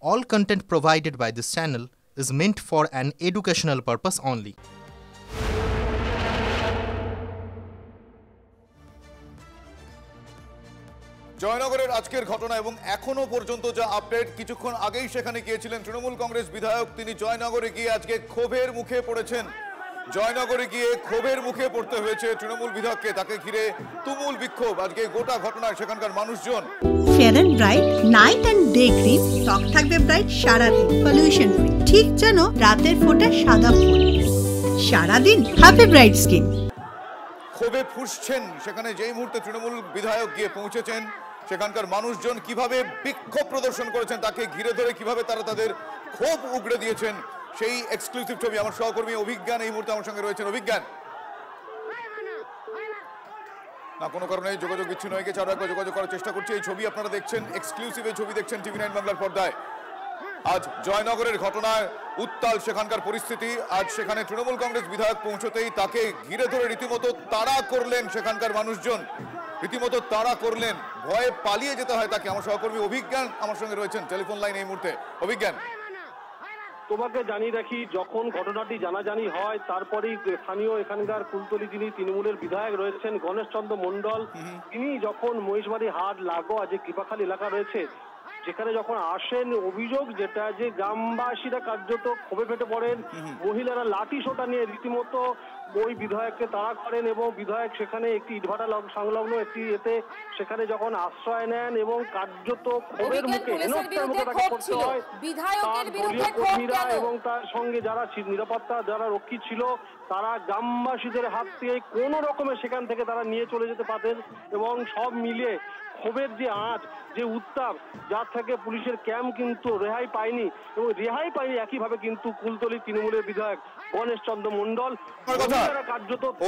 All content provided by this channel is meant for an educational purpose only. জয়নগরের আজকের ঘটনা এবং এখনো পর্যন্ত যা আপডেট, কিছুক্ষণ আগেই সেখানে গিয়েছিলেন তৃণমূল কংগ্রেস বিধায়ক। তিনি জয়নগরে গিয়ে আজকে ক্ষোভের মুখে পড়েছেন। জয়নগরে গিয়ে ক্ষোভের মুখে পড়তে হয়েছে তৃণমূল বিধায়ককে। তাকে ঘিরে তুমুল বিক্ষোভ। আজকে গোটা ঘটনায় সেখানকার মানুষজন। Fair and bright night and day cream, ত্বক থাকবে ব্রাইট সারাদিন, পলিউশন ফ্রি, ঠিক যেন রাতের ফোঁটা সাদা ফুল। সারাদিন হ্যাপি ব্রাইট স্কিন। ক্ষোভে ফুঁসছেন সেখানে যেই মুহূর্তে তৃণমূল বিধায়ক গিয়ে পৌঁছেছেন। সেখানকার মানুষজন কিভাবে বিক্ষোভ প্রদর্শন করেছেন, তাকে ঘিরে ধরে কিভাবে তারা তাদের ক্ষোভ উগড়ে দিয়েছেন, সেই এক্সক্লুসিভ ছবি আমার সহকর্মী অভিজ্ঞান এই মুহূর্তে আমার সঙ্গে রয়েছেন। অভিজ্ঞান, না কোনো কারণে যোগাযোগ বিচ্ছিন্ন হয়ে গেছে, আরো একবার যোগাযোগ করার চেষ্টা করছি। এই ছবি আপনারা দেখছেন, এক্সক্লুসিভ এই ছবি দেখছেন TV9 বাংলার পর্দায়। আজ জয়নগরের ঘটনায় উত্তাল সেখানকার পরিস্থিতি। আজ সেখানে তৃণমূল কংগ্রেস বিধায়ক পৌঁছতেই তাকে ঘিরে ধরে রীতিমতো তাড়া করলেন সেখানকার মানুষজন, রীতিমতো তাড়া করলেন, ভয়ে পালিয়ে যেতে হয় তাকে। আমার সহকর্মী অভিজ্ঞান আমার সঙ্গে রয়েছেন টেলিফোন লাইন এই মুহূর্তে। অভিজ্ঞান, তোমাকে জানিয়ে রাখি, যখন ঘটনাটি জানাজানি হয় তারপরেই স্থানীয় এখানকার কুলতলি যিনি তৃণমূলের বিধায়ক রয়েছেন গণেশ চন্দ্র মণ্ডল, তিনি যখন মহিষবাড়ি হাট লাগোয়া যে কৃপাখালী এলাকা রয়েছে যেখানে যখন আসেন, অভিযোগ যেটা যে গ্রামবাসীরা কার্যত ক্ষোভে ফেটে পড়েন, মহিলারা লাঠি সোটা নিয়ে রীতিমতো ওই বিধায়ককে তাড়া করেন এবং বিধায়ক সেখানে একটি ইটভাটা সংলগ্ন একটি এতে সেখানে যখন আশ্রয় নেন এবং কার্যত ক্ষোভের মুখে হেনস্থার মুখে তাকে করতে হয়। তার দলীয় কর্মীরা এবং তার সঙ্গে যারা নিরাপত্তা যারা রক্ষী ছিল তারা গ্রামবাসীদের হাত থেকে কোনো রকমে সেখান থেকে তারা নিয়ে চলে যেতে পারতেন এবং সব মিলিয়ে ক্ষোভের যে আঁচ, যে উত্তাপ, যার থেকে পুলিশের ক্যাম্প কিন্তু রেহাই পায়নি এবং রেহাই পায়নি একইভাবে কিন্তু কুলতলি তৃণমূলের বিধায়ক গণেশ চন্দ্র মণ্ডল।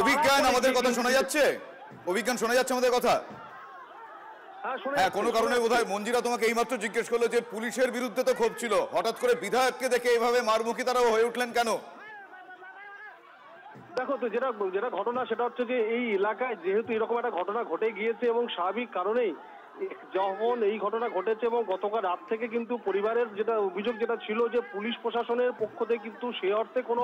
অভিজ্ঞান, আমাদের কথা শোনা যাচ্ছে? অভিজ্ঞান, শোনা যাচ্ছে আমাদের কথা? হ্যাঁ, কোনো কারণে বোধহয় মঞ্জিরা তোমাকে এইমাত্র জিজ্ঞেস করলো যে পুলিশের বিরুদ্ধে তো ক্ষোভ ছিল, হঠাৎ করে বিধায়ককে দেখে এইভাবে মারমুখী তারাও হয়ে উঠলেন কেন? দেখো তো, যেটা ঘটনা সেটা হচ্ছে যে এই এলাকায় যেহেতু এরকম একটা ঘটনা ঘটে গিয়েছে এবং স্বাভাবিক কারণেই যখন এই ঘটনা ঘটেছে এবং গতকাল রাত থেকে কিন্তু পরিবারের যেটা অভিযোগ যেটা ছিল যে পুলিশ প্রশাসনের পক্ষ থেকে কিন্তু সে অর্থে কোনো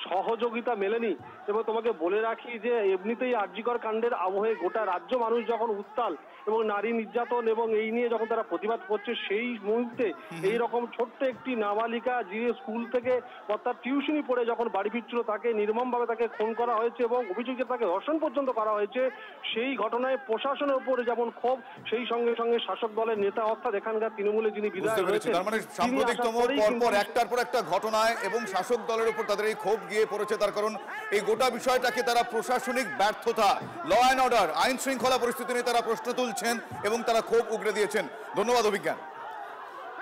সহযোগিতা মেলেনি। এবং তোমাকে বলে রাখি যে এমনিতেই আরজিকর কাণ্ডের আবহে গোটা রাজ্য মানুষ যখন উত্তাল এবং নারী নির্যাতন এবং এই নিয়ে যখন তারা প্রতিবাদ করছে, সেই মুহূর্তে এইরকম ছোট্ট একটি নাবালিকা যে স্কুল থেকে তার টিউশনি পড়ে যখন বাড়ি ফিরছিল তাকে নির্মমভাবে তাকে খুন করা হয়েছে এবং অভিযোগ যে তাকে ধর্ষণ পর্যন্ত করা হয়েছে, সেই ঘটনায় প্রশাসনের উপরে যেমন ক্ষোভ, সেই সঙ্গে সঙ্গে শাসক দলের নেতা অর্থাৎ এখানকার তৃণমূলের যিনি বিধায়ক রয়েছেন, তার মানে সাম্প্রতিকতম পরপর একটার পর একটা ঘটনায় এবং শাসক দলের উপর তাদের এই ক্ষোভ গিয়ে পড়েছে। তার কারণ এই গোটা বিষয়টাকে তারা প্রশাসনিক ব্যর্থতা, ল অ্যান্ড অর্ডার, আইন শৃঙ্খলা পরিস্থিতি নিয়ে তারা প্রশ্ন তুলছেন এবং তারা ক্ষোভ উগড়ে দিয়েছেন। ধন্যবাদ অভিজ্ঞান।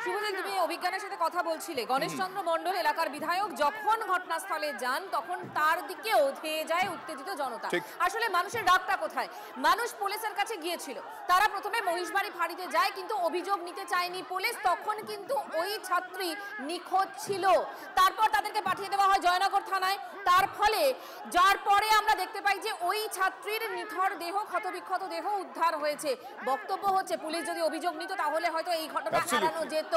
শুভদিন, তুমি অভিজ্ঞানের সাথে কথা বলছিলে। গণেশ চন্দ্র মণ্ডল এলাকার বিধায়ক যখন ঘটনাস্থলে যান তখন তার দিকেও ধেয়ে যায় উত্তেজিত জনতা। আসলে মানুষের রাগটা কোথায়? মানুষ পুলিশের কাছে গিয়েছিল, তারা প্রথমে মহিষবাড়ি ফাঁড়িতে যায় কিন্তু অভিযোগ নিতে চায়নি পুলিশ, তখন কিন্তু ওই ছাত্রী নিখোঁজ ছিল। তারপর তাদেরকে পাঠিয়ে দেওয়া হয় জয়নগর থানায়। তার ফলে যার পরে আমরা দেখতে পাই যে ওই ছাত্রীর নিথর দেহ, ক্ষতবিক্ষত দেহ উদ্ধার হয়েছে। বক্তব্য হচ্ছে পুলিশ যদি অভিযোগ নিত তাহলে হয়তো এই ঘটনা এড়ানো যেত।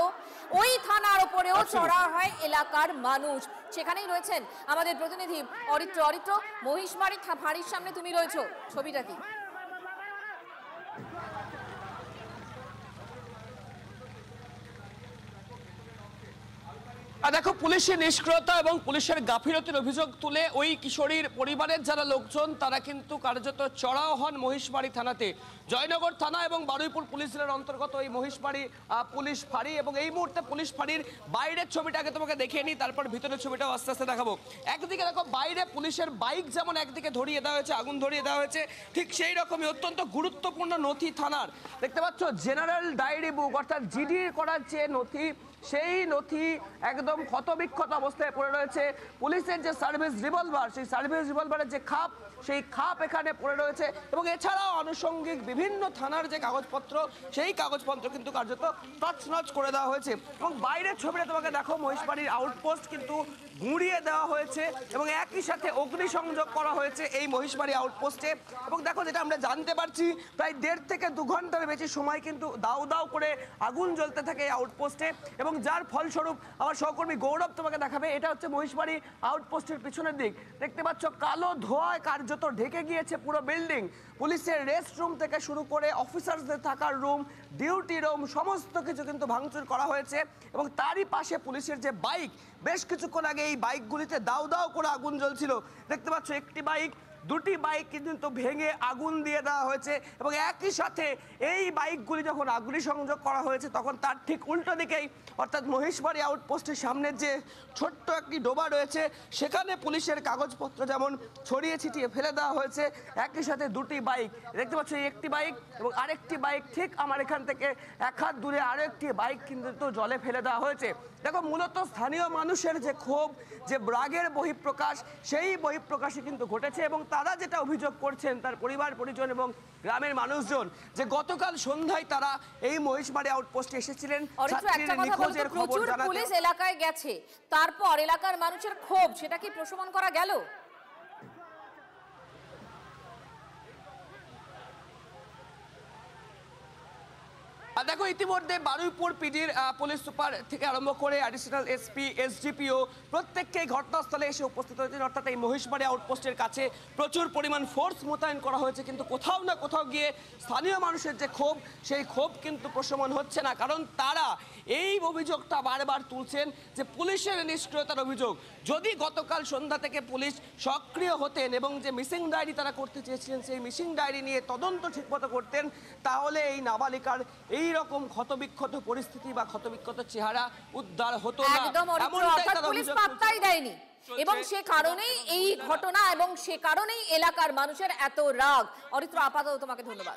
ওই থানার উপরেও চড়া হয় এলাকার মানুষ। সেখানেই রয়েছেন আমাদের প্রতিনিধি অরিত্র। অরিত্র, মহিষবাড়ি ফাঁড়ির সামনে তুমি রয়েছো, ছবিটা কি? দেখো, পুলিশের নিষ্ক্রিয়তা এবং পুলিশের গাফিলতির অভিযোগ তুলে ওই কিশোরীর পরিবারের যারা লোকজন তারা কিন্তু কার্যত চড়াও হন মহিষবাড়ি থানাতে। জয়নগর থানা এবং বারুইপুর পুলিশ জেলার অন্তর্গত এই মহিষবাড়ি পুলিশ ফাঁড়ি। এবং এই মুহূর্তে পুলিশ ফাঁড়ির বাইরের ছবিটাকে তোমাকে দেখিয়ে নিই, তারপর ভিতরের ছবিটাও আস্তে আস্তে দেখাবো। একদিকে দেখো, বাইরে পুলিশের বাইক যেমন একদিকে ধরিয়ে দেওয়া হয়েছে, আগুন ধরিয়ে দেওয়া হয়েছে, ঠিক সেই রকমই অত্যন্ত গুরুত্বপূর্ণ নথি থানার দেখতে পাচ্ছ জেনারেল ডায়েরি বুক, অর্থাৎ জিডি করার যে নথি, সেই নথি একদম ক্ষতবিক্ষত অবস্থায় পড়ে রয়েছে। পুলিশের যে সার্ভিস রিভলভার, সেই সার্ভিস রিভলভারের যে খাপ, সেই খাপ এখানে পড়ে রয়েছে এবং এছাড়াও আনুষঙ্গিক বিভিন্ন থানার যে কাগজপত্র, সেই কাগজপত্র কিন্তু কার্যত তছনছ করে দেওয়া হয়েছে। এবং বাইরের ছবিটা তোমাকে দেখো, মহিষবাড়ির আউটপোস্ট কিন্তু গুঁড়িয়ে দেওয়া হয়েছে এবং একই সাথে অগ্নিসংযোগ করা হয়েছে এই মহিষবাড়ি আউটপোস্টে। এবং দেখো, যেটা আমরা জানতে পারছি, প্রায় 1.5 থেকে 2 ঘন্টার বেশি সময় কিন্তু দাউ দাউ করে আগুন জ্বলতে থাকে এই আউটপোস্টে এবং এবং যার ফলস্বরূপ আমার সহকর্মী গৌরব তোমাকে দেখাবে, এটা হচ্ছে মহিষবাড়ি আউটপোস্টের পিছনের দিক। দেখতে পাচ্ছ কালো ধোঁয়ায় কার্যত ঢেকে গিয়েছে পুরো বিল্ডিং। পুলিশের রেস্ট রুম থেকে শুরু করে অফিসারদের থাকার রুম, ডিউটি রুম, সমস্ত কিছু কিন্তু ভাঙচুর করা হয়েছে। এবং তারই পাশে পুলিশের যে বাইক, বেশ কিছুক্ষণ আগে এই বাইকগুলিতে দাউ দাউ করে আগুন জ্বলছিল। দেখতে পাচ্ছ একটি বাইক, দুটি বাইক কিন্তু ভেঙে আগুন দিয়ে দেওয়া হয়েছে। এবং একই সাথে এই বাইকগুলি যখন অগ্নিসংযোগ করা হয়েছে তখন তার ঠিক উল্টো দিকেই, অর্থাৎ মহিষবাড়ি আউটপোস্টের সামনের যে ছোট্ট একটি ডোবা রয়েছে সেখানে পুলিশের কাগজপত্র যেমন ছড়িয়ে ছিটিয়ে ফেলে দেওয়া হয়েছে। একই সাথে দুটি বাইক দেখতে পাচ্ছ, একটি বাইক এবং আরেকটি বাইক ঠিক আমার এখান থেকে এক হাত দূরে আরও একটি বাইক কিন্তু জলে ফেলে দেওয়া হয়েছে। দেখো, মূলত স্থানীয় মানুষের যে ক্ষোভ, যে রাগের বহিঃপ্রকাশ, সেই বহিঃপ্রকাশই কিন্তু ঘটেছে। এবং তারা যেটা অভিযোগ করছেন, তার পরিবার পরিজন এবং গ্রামের মানুষজন, যে গতকাল সন্ধ্যায় তারা এই মহিষবাড়ি আউটপোস্টে এসেছিলেন নিখোঁজের খবর জানাতে। পুলিশ এলাকায় গেছে, তারপর এলাকার মানুষের ক্ষোভ সেটা কি প্রশমন করা গেল? দেখো, ইতিমধ্যে বারুইপুর পিডির পুলিশ সুপার থেকে আরম্ভ করে অ্যাডিশনাল এসপি, এসডিপিও প্রত্যেককেই ঘটনাস্থলে এসে উপস্থিত হয়েছেন। অর্থাৎ এই মহিষবাড়ি আউটপোস্টের কাছে প্রচুর পরিমাণ ফোর্স মোতায়েন করা হয়েছে, কিন্তু কোথাও না কোথাও গিয়ে স্থানীয় মানুষের যে ক্ষোভ, সেই ক্ষোভ কিন্তু প্রশমন হচ্ছে না। কারণ তারা এই অভিযোগটা বারবার তুলছেন যে পুলিশের নিষ্ক্রিয়তার অভিযোগ। যদি গতকাল সন্ধ্যা থেকে পুলিশ সক্রিয় হতেন এবং যে মিসিং ডায়েরি তারা করতে চেয়েছিলেন সেই মিসিং ডায়েরি নিয়ে তদন্ত ঠিকমতো করতেন, তাহলে এই নাবালিকার এই রকম ক্ষতবিক্ষত পরিস্থিতি বা ক্ষতবিক্ষত চেহারা উদ্ধার হতো না। পুলিশ পাত্তাই দেয়নি এবং সে কারণেই এই ঘটনা এবং সে কারণেই এলাকার মানুষের এত রাগ। অরিত্র, আপাতত তোমাকে ধন্যবাদ।